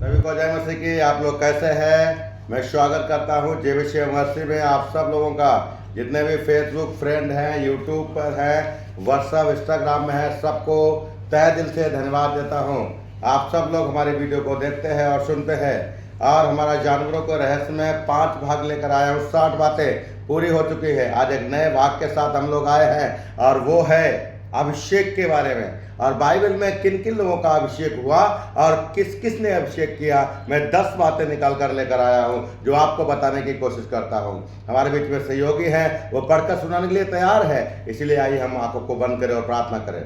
सभी को जय मसीह की। आप लोग कैसे हैं? मैं स्वागत करता हूं जेबीसी मसीह में आप सब लोगों का। जितने भी फेसबुक फ्रेंड हैं, यूट्यूब पर हैं, व्हाट्सएप इंस्टाग्राम में है, सबको तहे दिल से धन्यवाद देता हूं। आप सब लोग हमारी वीडियो को देखते हैं और सुनते हैं। और हमारा जानवरों को रहस्य में 5 भाग लेकर आया हूँ। 60 बातें पूरी हो चुकी है। आज एक नए भाग के साथ हम लोग आए हैं और वो है अभिषेक के बारे में। और बाइबल में किन किन लोगों का अभिषेक हुआ और किस किस ने अभिषेक किया, मैं 10 बातें निकाल कर लेकर आया हूं जो आपको बताने की कोशिश करता हूं। हमारे बीच में सहयोगी हैं, वो पढ़कर सुनाने के लिए तैयार है। इसलिए आइए हम आंखों को बंद करें और प्रार्थना करें।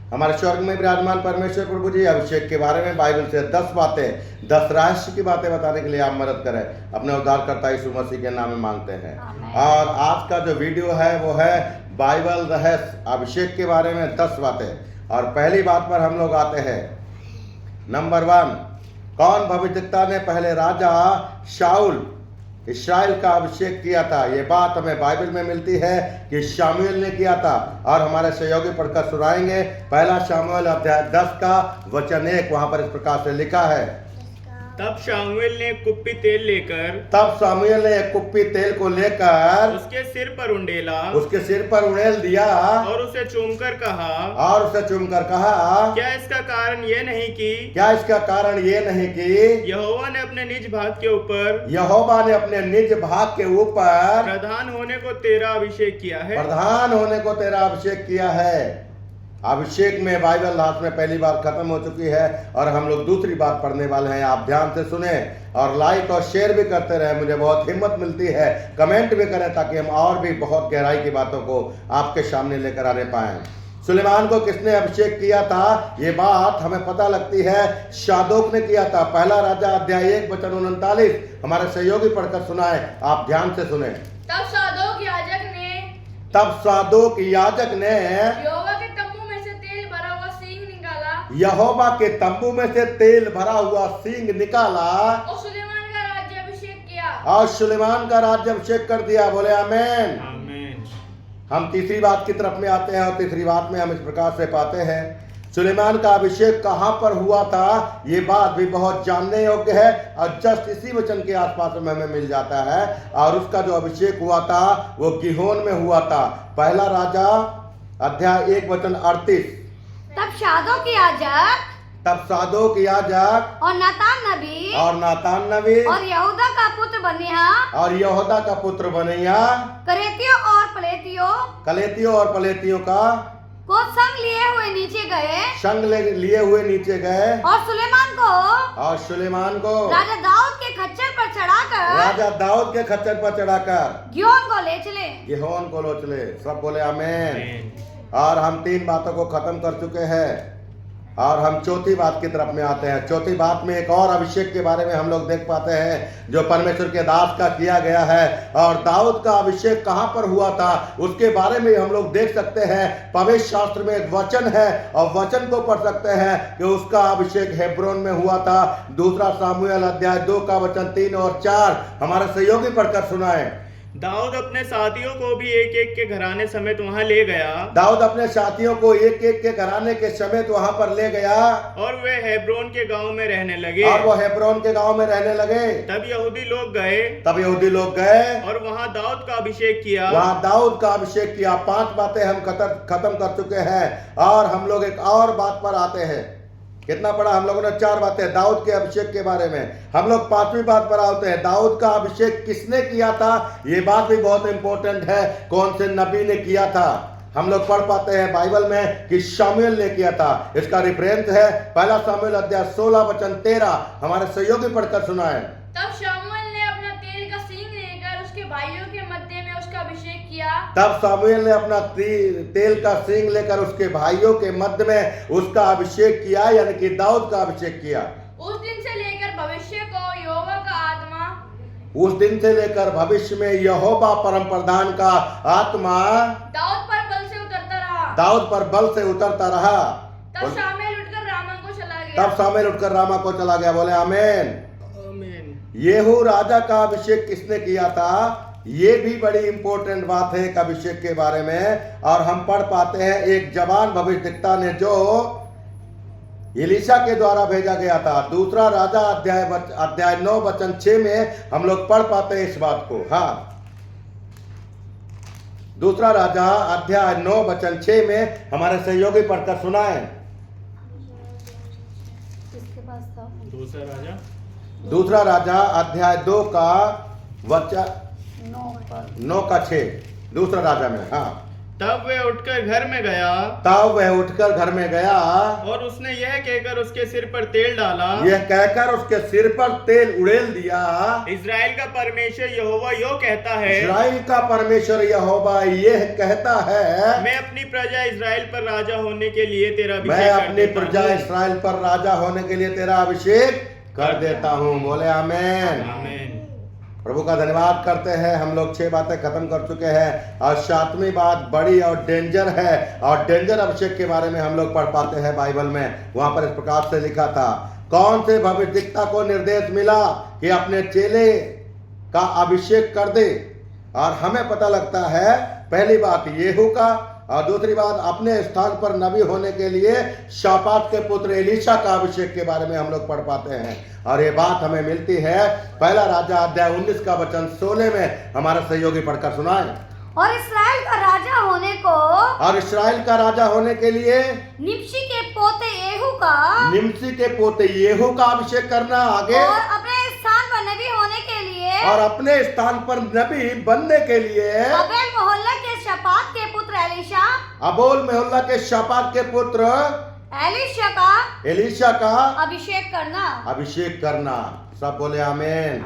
हमारे स्वर्ग में विराजमान परमेश्वर प्रभु जी, अभिषेक के बारे में बाइबल से 10 बातें, 10 रहस्य की बातें बताने के लिए आप मदद करें। अपने उद्धारकर्ता यीशु मसीह के नाम में मांगते हैं। और आज का जो वीडियो है वो है बाइबल रहस्य अभिषेक के बारे में 10 बातें। और पहली बात पर हम लोग आते हैं। नंबर 1, कौन भविष्यद्वक्ता ने पहले राजा शाऊल इस्राएल का अभिषेक किया था? ये बात हमें बाइबल में मिलती है कि शामुएल ने किया था। और हमारे सहयोगी पढ़कर सुनाएंगे। पहला शामुएल अध्याय 10 का वचन 1, वहां पर इस प्रकार से लिखा है। तब शामुएल ने एक कुप्पी तेल को लेकर उसके सिर पर उंडेल दिया और उसे चूमकर कहा, क्या इसका कारण ये नहीं कि यहोवा ने अपने निज भाग के ऊपर प्रधान होने को तेरा अभिषेक किया है। अभिषेक में बाइबल लास्ट में पहली बार खत्म हो चुकी है और हम लोग दूसरी बात पढ़ने वाले हैं। आप ध्यान से सुने और लाइक और शेयर भी करते रहे। मुझे बहुत हिम्मत मिलती है। कमेंट भी करें ताकि हम और भी बहुत गहराई की बातों को आपके सामने लेकर आने पाए। सुलेमान को किसने अभिषेक किया था? ये बात हमें पता लगती है शादोक ने किया था। पहला राजा अध्याय 1 वचन 39 हमारे सहयोगी पढ़कर सुनाए। आप ध्यान से सुने। तब सादोक याजक ने यहोवा के तंबू में से तेल भरा हुआ सींग निकाला और सुलेमान का राज्याभिषेक कर दिया। बोले आमीन। हम तीसरी बात की तरफ में आते हैं और तीसरी बात में हम इस प्रकार से पाते हैं सुलेमान का अभिषेक कहां पर हुआ था। ये बात भी बहुत जानने योग्य है और जस्ट इसी वचन के आसपास में हमें मिल जाता है। और उसका जो अभिषेक हुआ था वो गिहोन में हुआ था। पहला राजा अध्याय 1 वचन 38। तब सादोक याजक और नातान नबी और यहूदा का पुत्र बनिया कलेतियों और पलेतियों का को संग लिए हुए नीचे गए और सुलेमान को राजा दाऊद के खच्चर पर चढ़ाकर गिहोन को ले चले। सब बोले आमीन। और हम 3 बातों को खत्म कर चुके हैं और हम चौथी बात की तरफ में आते हैं। चौथी बात में एक और अभिषेक के बारे में हम लोग देख पाते हैं जो परमेश्वर के दास का किया गया है। और दाऊद का अभिषेक कहां पर हुआ था उसके बारे में हम लोग देख सकते हैं। पवित्र शास्त्र में एक वचन है और वचन को पढ़ सकते हैं कि उसका अभिषेक हेब्रोन में हुआ था। दूसरा सामुएल अध्याय 2 का वचन 3 और 4 हमारे सहयोगी पढ़कर सुनाए। दाऊद अपने साथियों को भी एक एक के घराने समेत वहां ले गया। दाऊद अपने साथियों को एक एक के घराने के समेत वहां पर ले गया और वे हेब्रोन के गांव में रहने लगे। तब यहूदी लोग गए और वहां दाऊद का अभिषेक किया। 5 बातें हम खत्म कर चुके हैं और हम लोग एक और बात पर आते हैं। कितना पढ़ा हम लोगों ने? 4 बातें दाऊद के अभिषेक के बारे में। हम लोग 5वीं बात पर आते हैं। दाऊद का अभिषेक किसने किया था? ये बात भी बहुत इंपॉर्टेंट है। कौन से नबी ने किया था? हम लोग पढ़ पाते हैं बाइबल में कि शामुएल ने किया था। इसका रेफरेंस है पहला सामुएल अध्याय 16 वचन 13 हमारे सहयोगी पढ़कर सुनाए। तब सामुएल ने अपना तेल का सींग लेकर उसके भाइयों के मध्य में उसका अभिषेक किया। तब सामुएल ने अपना तेल का सींग लेकर उसके भाइयों के मध्य में उसका अभिषेक किया, यानी कि दाऊद का अभिषेक किया। उस दिन से लेकर भविष्य में यहोवा परम प्रधान का आत्मा दाऊद पर बल से उतरता रहा। तब शामुएल उठकर रामा को चला गया। बोले आमीन। येहू राजा का अभिषेक किसने किया था? ये भी बड़ी इंपॉर्टेंट बात है एक अभिषेक के बारे में। और हम पढ़ पाते हैं एक जवान भविष्यद्वक्ता ने जो एलीशा के द्वारा भेजा गया था। दूसरा राजा अध्याय 9 वचन 6 में हम लोग पढ़ पाते हैं इस बात को। हाँ, दूसरा राजा अध्याय 9 वचन 6 में हमारे सहयोगी पढ़कर सुनाए। दूसरा राजा अध्याय 2 का वचन 9 का 6, दूसरा राजा में। हाँ, तब वह उठकर घर में गया और उसने यह कहकर उसके सिर पर तेल डाला, यह कहकर उसके सिर पर तेल उड़ेल दिया, इज़राइल का परमेश्वर यहोवा यो कहता है, इज़राइल का परमेश्वर यहोवा यह कहता है, मैं अपनी प्रजा इज़राइल पर राजा होने के लिए तेरा अभिषेक मैं अपनी प्रजा इस्राएल पर राजा होने के लिए तेरा अभिषेक कर देता हूँ। बोले आमीन। आमीन। प्रभु का धन्यवाद करते हैं। हम लोग 6 बातें खत्म कर चुके हैं और 7वीं बात बड़ी और डेंजर है, और डेंजर अभिषेक के बारे में हम लोग पढ़ पाते हैं बाइबल में। वहां पर इस प्रकार से लिखा था, कौन से भविष्यद्वक्ता को निर्देश मिला कि अपने चेले का अभिषेक कर दे। और हमें पता लगता है पहली बात येहू का, और दूसरी बात अपने स्थान पर नबी होने के लिए शापात के पुत्र एलीशा का अभिषेक के बारे में हम लोग पढ़ पाते हैं। और ये बात हमें मिलती है पहला राजा अध्याय 19 का वचन 16 में। हमारा सहयोगी पढ़कर सुनाए। और इस्राएल का राजा होने को, और इस्राएल का राजा होने के लिए निम्शी के पोते येहू का अभिषेक करना। आगे, और अपने स्थान पर नबी होने के लिए, और अपने स्थान पर नबी बनने के लिए अबेल मोहल्ला के शापात के पुत्र एलीशा का अभिषेक करना। सब बोले आमीन।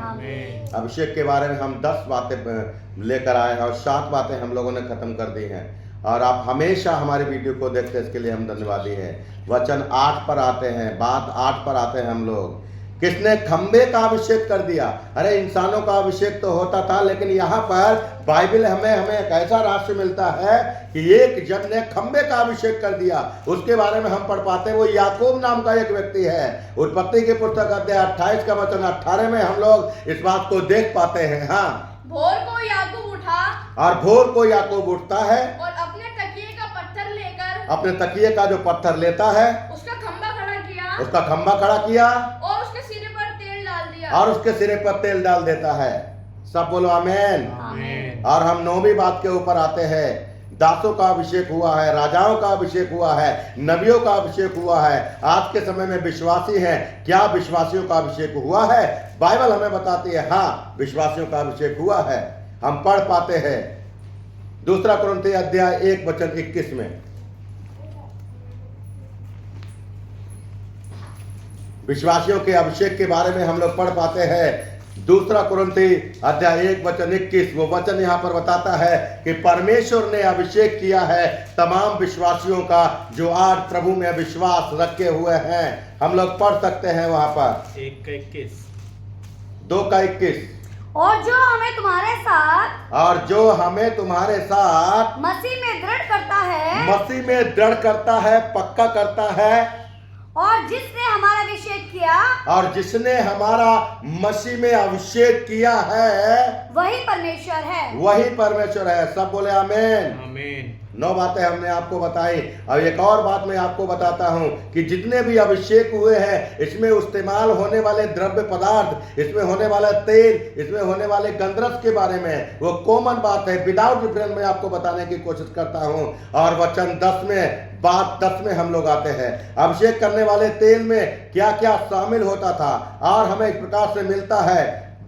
अभिषेक के बारे में हम 10 बातें लेकर आए हैं और 7 बातें हम लोगों ने खत्म कर दी हैं। और आप हमेशा हमारे वीडियो को देखते हैं, इसके लिए हम धन्यवादी हैं। वचन 8 पर आते हैं, बात 8 पर आते हैं हम लोग। किसने खंबे का अभिषेक कर दिया? अरे इंसानों का अभिषेक तो होता था, लेकिन यहाँ पर बाइबल हमें एक ऐसा रहस्य मिलता है कि एक जन ने खंबे का अभिषेक कर दिया। उसके बारे में हम पढ़ पाते हैं, वो याकूब नाम का एक व्यक्ति है। उत्पत्ति की पुस्तक अध्याय 28 का वचन 18 में हम लोग इस बात को देख पाते हैं। हाँ, भोर को याकूब उठा, और भोर को याकूब उठता है और अपने तकिए का पत्थर लेकर, अपने तकिए का जो पत्थर लेता है उसका खंबा खड़ा किया और उसके सिरे पर तेल डाल दिया, और उसके सिरे पर तेल डाल देता है। सब बोलो आमीन। और हम 9वीं बात के ऊपर आते हैं। दासों का अभिषेक हुआ है, राजाओं का अभिषेक हुआ है, नबियों का अभिषेक हुआ है। आज के समय में विश्वासी हैं, क्या विश्वासियों का अभिषेक हुआ है? बाइबल हमें बताती है हाँ, विश्वासियों का अभिषेक हुआ है। हम पढ़ पाते हैं 2 कुरिन्थी अध्याय 1 वचन 21 में। विश्वासियों के अभिषेक के बारे में हम लोग पढ़ पाते हैं 2 कुरिन्थी अध्याय 1 वचन 21। वो वचन यहाँ पर बताता है कि परमेश्वर ने अभिषेक किया है तमाम विश्वासियों का जो आज प्रभु में विश्वास रखे हुए हैं। हम लोग पढ़ सकते हैं वहां पर 1 का 21, 2 का 21। और जो हमें तुम्हारे साथ मसीह में दृढ़ करता है, पक्का करता है, और जिसने हमारा मसीह में अभिषेक किया है, वही परमेश्वर है। सब बोले आमीन। 9 बातें हमने आपको बताई। अब एक और बात मैं आपको बताता हूं कि जितने भी अभिषेक हुए हैं, इसमें इस्तेमाल होने वाले द्रव्य पदार्थ, इसमें होने वाला तेल, इसमें होने वाले गंधरस के बारे में वो कॉमन बात है, विदाउट डिफरेंस में आपको बताने की कोशिश करता हूं। और वचन 10 में, बात 10 में हम लोग आते हैं। अभिषेक करने वाले तेल में क्या क्या शामिल होता था, और हमें इस प्रकार से मिलता है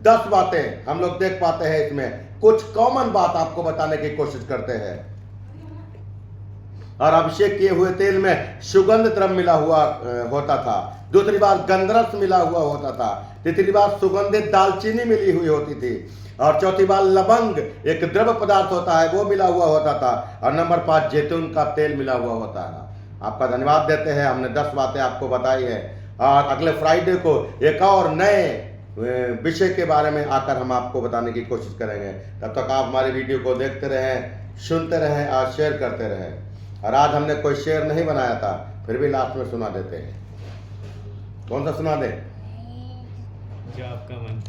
10 बातें हम लोग देख पाते हैं। इसमें कुछ कॉमन बात आपको बताने की कोशिश करते हैं। और अभिषेक किए हुए तेल में सुगंध द्रव्य मिला हुआ होता था। दूसरी बात गंधरस मिला हुआ होता था। तीसरी बात सुगंधित दालचीनी मिली हुई होती थी। और चौथी बात लवंग, एक द्रव्य पदार्थ होता है, वो मिला हुआ होता था। और नंबर 5 जैतून का तेल मिला हुआ होता है। आपका धन्यवाद देते हैं, हमने 10 बातें आपको बताई है। और अगले फ्राइडे को एक और नए विषय के बारे में आकर हम आपको बताने की कोशिश करेंगे। तब तक आप हमारी वीडियो को देखते रहें, सुनते रहें और शेयर करते रहें। और आज हमने कोई शेयर नहीं बनाया था, फिर भी लास्ट में सुना देते हैं। कौन सा सुना दे? जो आपका मन।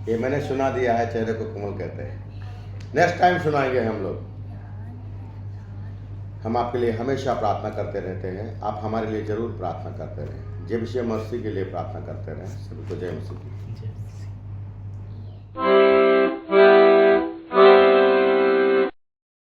ये मैंने सुना दिया है, चेहरे को कमल कहते हैं। नेक्स्ट टाइम सुनाएंगे हम लोग। हम आपके लिए हमेशा प्रार्थना करते रहते हैं। आप हमारे लिए जरूर प्रार्थना करते रहें। जय विषय मसीह के लिए प्रार्थना करते रहें। सभी को जय मसीह की।